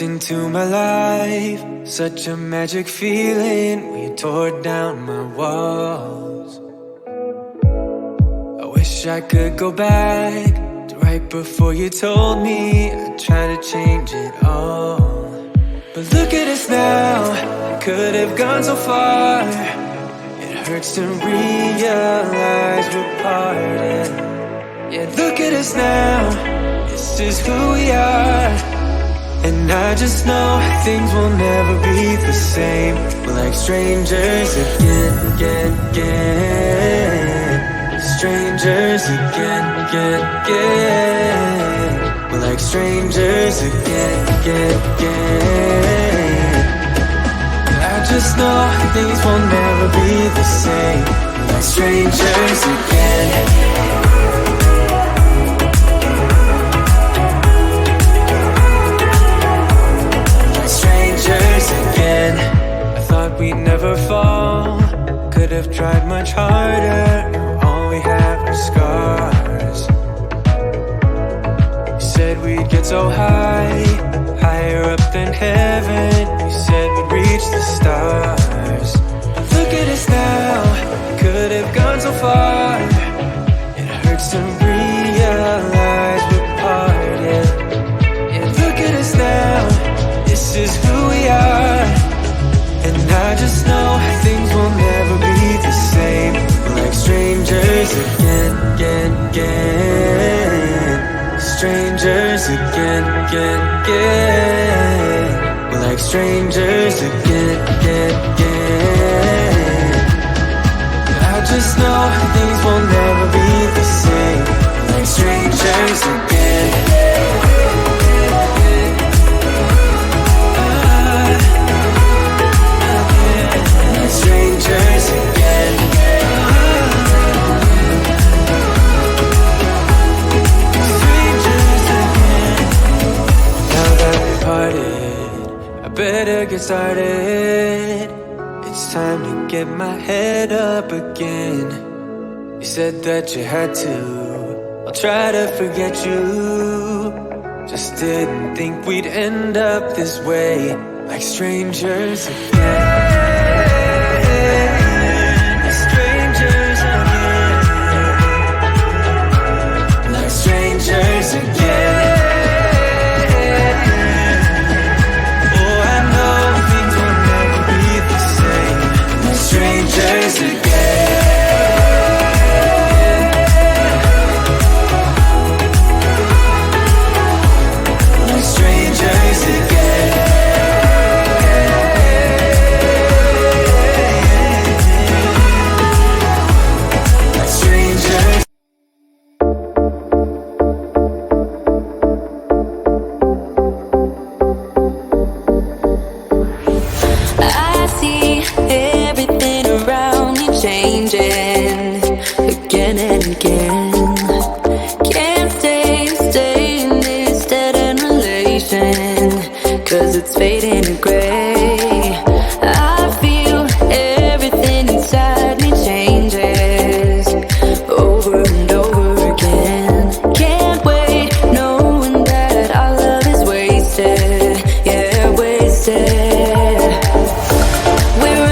stepped into my life, such a magic feeling when you tore down my walls. I wish I could go back to right before you told me I'd try to change it all. But look at us now, I could have gone so far. It hurts to realize we're parted. Yeah, look at us now, this is who we are. And I just know things will never be the same. We're like strangers again. Strangers again. We're like strangers again. I just know things will never be the same. We're like strangers again. Again, I thought we'd never fall. Could have tried much harder. Now all we have are scars. You said we'd get so high, higher up than heaven. You said we'd reach the stars. But look at us now, could have gone so far. It hurts to realize we're parted. Yeah, look at us now, this is who we are. And I just know things will never be the same. We're like strangers again. Strangers again. We're like strangers again. I just know things will never be the same. We're like strangers again. Strangers again. Strangers again. Now that we parted, I better get started. It's time to get my head up again. You said that you had to, I'll try to forget you. Just didn't think we'd end up this way, like strangers again. Strangers again. Oh, I know things will never be the same. We're strangers again. We're strangers again. Strangers. Again and again. Can't stay in this dead-end relation, 'cause it's fading to gray. I feel everything inside me changes over and over again. Can't wait knowing that our love is wasted. Yeah, wasted. We're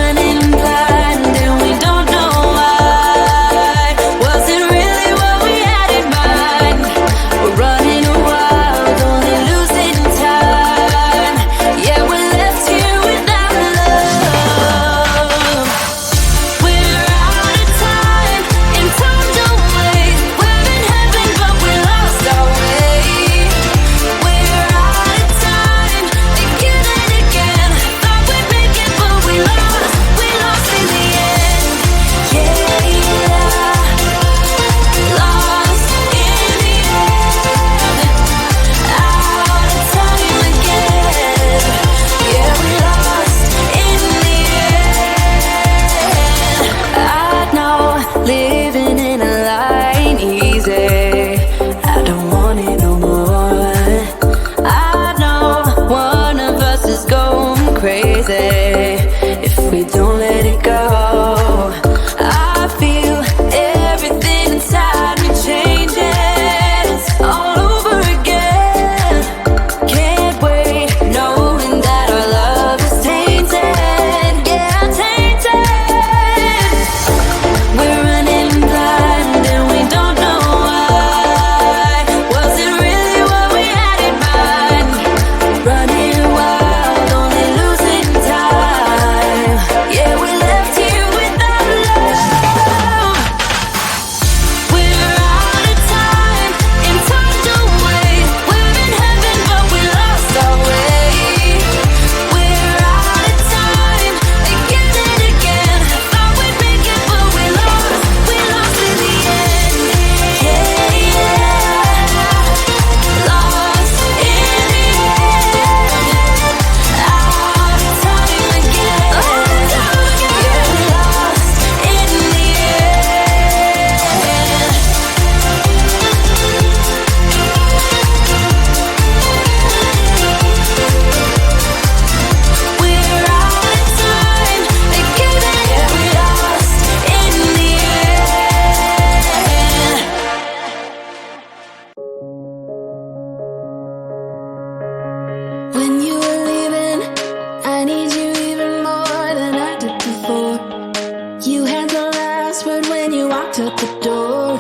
You had the last word when you walked out the door.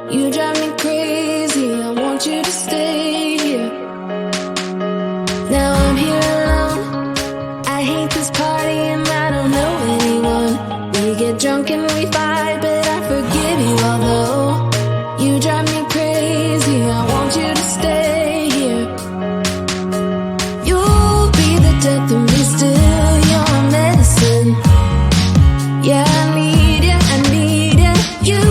You drive me crazy, I want you to stay here. Now I'm here alone, I hate this party and I don't know anyone. We get drunk and we fight, but I forgive you although you drive me crazy, I want you to stay here. You'll be the death of me still, you're my medicine. Yeah, I need ya, I need ya. You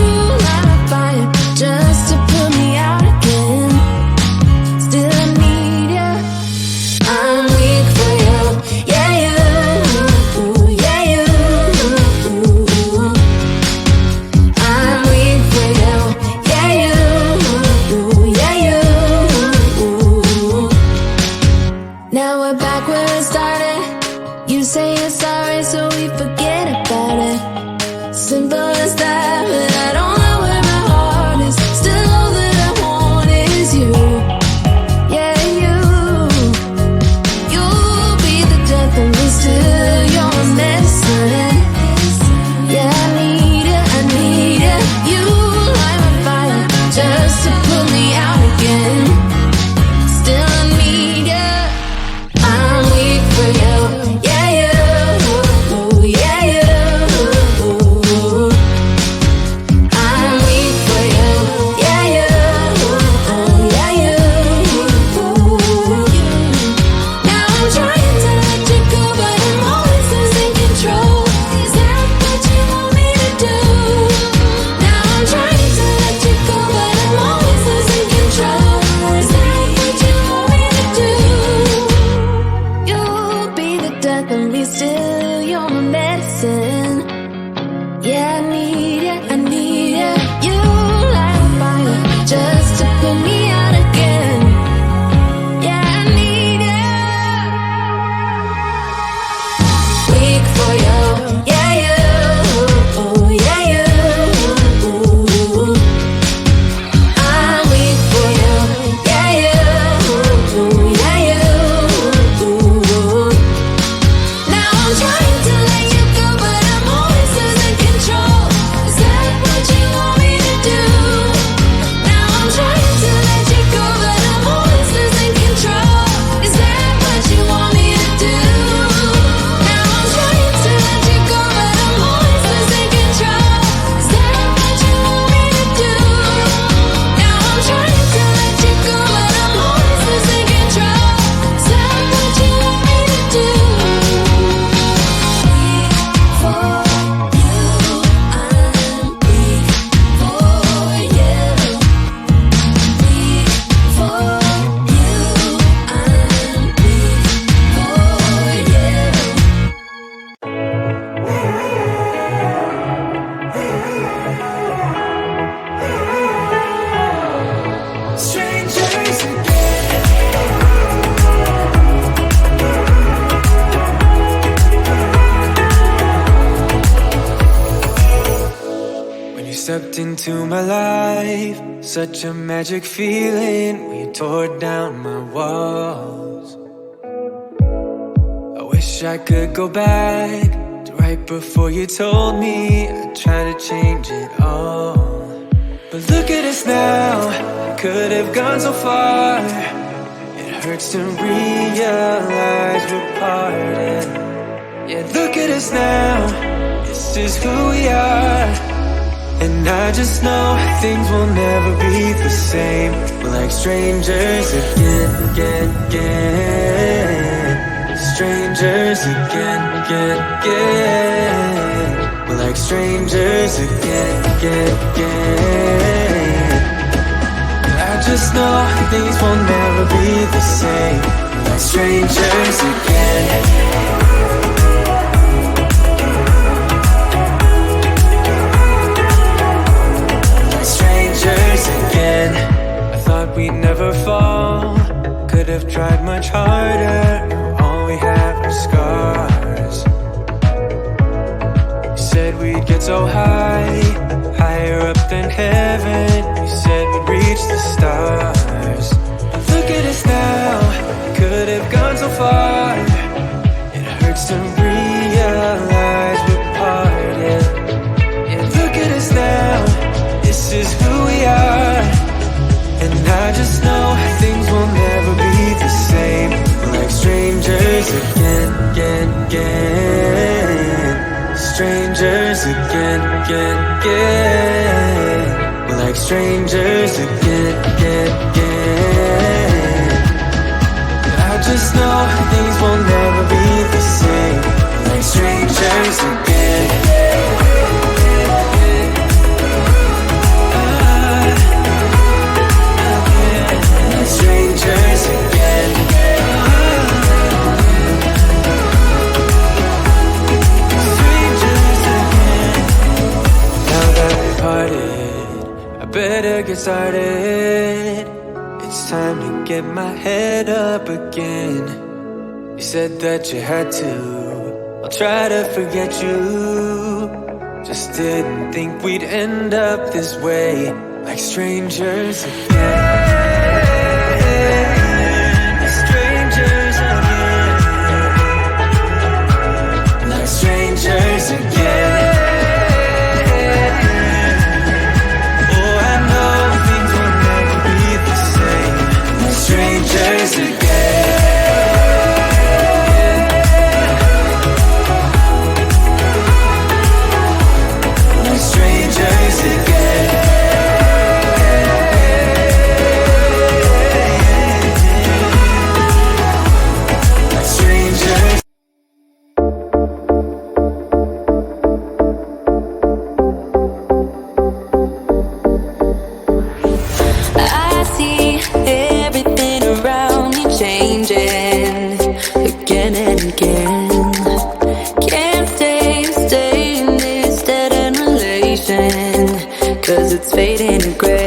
light a fire just to put me out again. Still I need ya. I'm weak for you, yeah you, yeah you. I'm weak for you, yeah you, yeah you. Now we're back where it started. You say you're sorry, so we forget about it. Simple as that, but I don't know where my heart is. Still all that I want is you. Yeah, you. You'll be the death of me still. You're my medicine. Yeah, I need ya, I need ya. You light my fire just to put me out again. Still I need ya. I'm weak for you. Yeah, you. Yeah, you. I'm weak for you. Yeah, you. Yeah, you. Now I'm trying to let you go, but I'm always losing control. Is that what you want me to do? Now I'm trying to let you go, but I'm always losing control. Is that what you want me to do? You'll be the death of me still, you're my medicine. Yeah, I need ya, I need ya. You light a fire just to put me out again. Yeah, I need ya. Weak for you, yeah you, yeah you. I'm weak for you, yeah you, yeah you. Now I'm trying to let you go, but I'm always losing control. Is that what you want me to do? Now I'm trying to let you go, but I'm always losing control. Is that what you want me to do? Now I'm trying to let you go, but I'm always losing control. Is that what you want me to do? Now I'm trying to let you go, but I'm always losing control. Is that what you want me to do? For you, I'm weak for you. Weak for you, I'm weak for you. Strangers again. When you stepped into my life, such a magic feeling when you tore down my walls. I wish I could go back to right before you told me I'd try to change it all. But look at us now, could have gone so far. It hurts to realize we're parted. Yeah, look at us now, this is who we are. And I just know things will never be the same. We're like strangers again, again, again. Strangers again, again, again. We're like strangers again, again, again. I just know things will never be the same. We're like strangers again. Again, I thought we'd never fall. Could have tried much harder. Now all we have are scars. You said we'd get so high, higher up than heaven. You said we'd reach the stars. Look at us now, could have gone so far. It hurts to realize we're parted. again, again. We're like strangers again, again, again. I just know things will never be the same. We're like strangers again. Like strangers again. I better get started. It's time to get my head up again. You said that you had to. I'll try to forget you. Just didn't think we'd end up this way, like strangers again. Strangers again. Like strangers again. Strangers again. Like strangers again. Like strangers. I see everything around me changing again and again. Can't stay in this dead end relation, 'cause it's fading to gray.